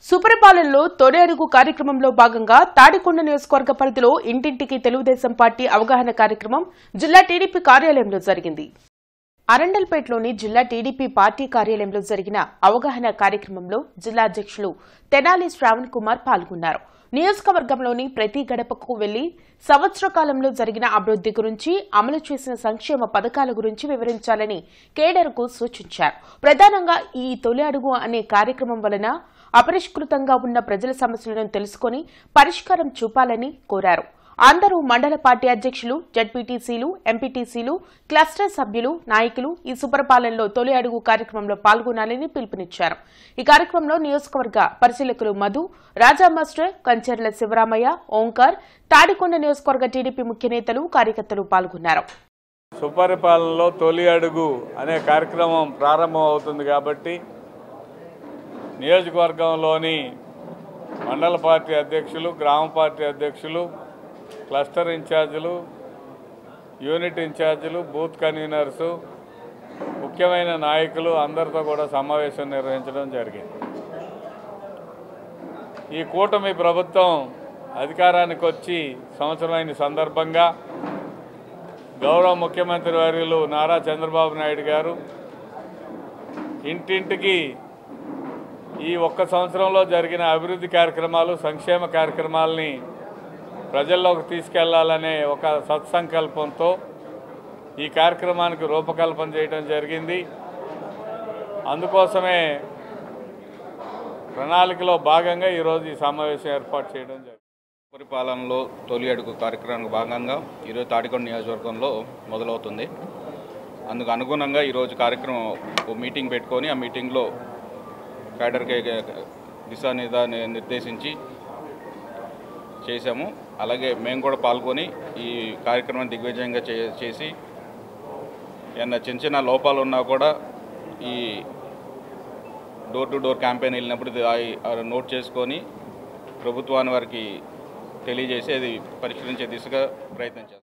సుపరిపాలనలో తొలి అడుగు కార్యక్రమంలో భాగంగా తాడికొండ నియోజకవర్గ పరిధిలో ఇంటింటికి తెలుగుదేశం పార్టీ అవగాహన కార్యక్రమం జిల్లా టీడీపీ కార్యాలయంలో జరిగింది. అరండల్పేటలోని జిల్లా టీడీపీ పార్టీ కార్యాలయంలో జరిగిన అవగాహన కార్యక్రమంలో జిల్లా అధ్యక్షులు తెనాలి శ్రావణ్ కుమార్ పాల్గొన్నారు. నియోజకవర్గంలోని ప్రతి గడపకు వెళ్లి సంవత్సర కాలంలో జరిగిన అభివృద్ది గురించి, అమలు చేసిన సంక్షేమ పథకాల గురించి వివరించాలని కేడర్కు సూచించారు. ప్రధానంగా ఈ తొలి అడుగు అనే కార్యక్రమం వలన అపరిష్కృతంగా ఉన్న ప్రజల సమస్యలను తెలుసుకుని పరిష్కారం చూపాలని కోరారు. అందరూ మండల పార్టీ అధ్యక్షులు, జడ్పీటీసీలు, ఎంపీటీసీలు, క్లస్టర్ సభ్యులు, నాయకులు ఈ సుపరిపాలనలో తొలి అడుగు కార్యక్రమంలో పాల్గొనాలని పిలుపునిచ్చారు. ఈ కార్యక్రమంలో నియోజకవర్గ పరిశీలకులు మధు, రాజా మాస్టర్, కంచెర్ల శివరామయ్య, ఓంకార్, తాడికొండ నియోజకవర్గ టీడీపీ ముఖ్య నేతలు, కార్యకర్తలు పాల్గొన్నారు. సుపరిపాలనలో తొలి అడుగు అనే కార్యక్రమం ప్రారంభం అవుతుంది కాబట్టి నియోజకవర్గంలోని మండల పార్టీ అధ్యక్షులు, గ్రామ పార్టీ అధ్యక్షులు, క్లస్టర్ ఇన్ఛార్జీలు, యూనిట్ ఇన్ఛార్జీలు, బూత్ కన్వీనర్సు, ముఖ్యమైన నాయకులు అందరితో కూడా సమావేశం నిర్వహించడం జరిగింది. ఈ కూటమి ప్రభుత్వం అధికారానికి వచ్చి సంవత్సరమైన సందర్భంగా గౌరవ ముఖ్యమంత్రి వర్యులు నారా చంద్రబాబు నాయుడు గారు ఇంటింటికి ఈ ఒక్క సంవత్సరంలో జరిగిన అభివృద్ధి కార్యక్రమాలు, సంక్షేమ కార్యక్రమాలని ప్రజల్లోకి తీసుకెళ్లాలనే ఒక సత్సంకల్పంతో ఈ కార్యక్రమానికి రూపకల్పన చేయడం జరిగింది. అందుకోసమే ప్రణాళికలో భాగంగా ఈరోజు ఈ సమావేశం ఏర్పాటు చేయడం జరిగింది. పరిపాలనలో తొలి అడుగు కార్యక్రమానికి భాగంగా ఈరోజు తాడికొండ నియోజకవర్గంలో మొదలవుతుంది. అందుకు అనుగుణంగా ఈరోజు కార్యక్రమం ఓ మీటింగ్ పెట్టుకొని ఆ మీటింగ్లో క్యాడర్కి నిర్దేశించి చేశాము. అలాగే మేము కూడా పాల్గొని ఈ కార్యక్రమాన్ని దిగ్విజయంగా చేసి ఏమన్నా చిన్న చిన్న లోపాలు ఉన్నా కూడా ఈ డోర్ టు డోర్ క్యాంపెయిన్ వెళ్ళినప్పుడు నోట్ చేసుకొని ప్రభుత్వాన్ని వారికి తెలియజేసి అది పరిష్కరించే దిశగా ప్రయత్నం చేస్తాం.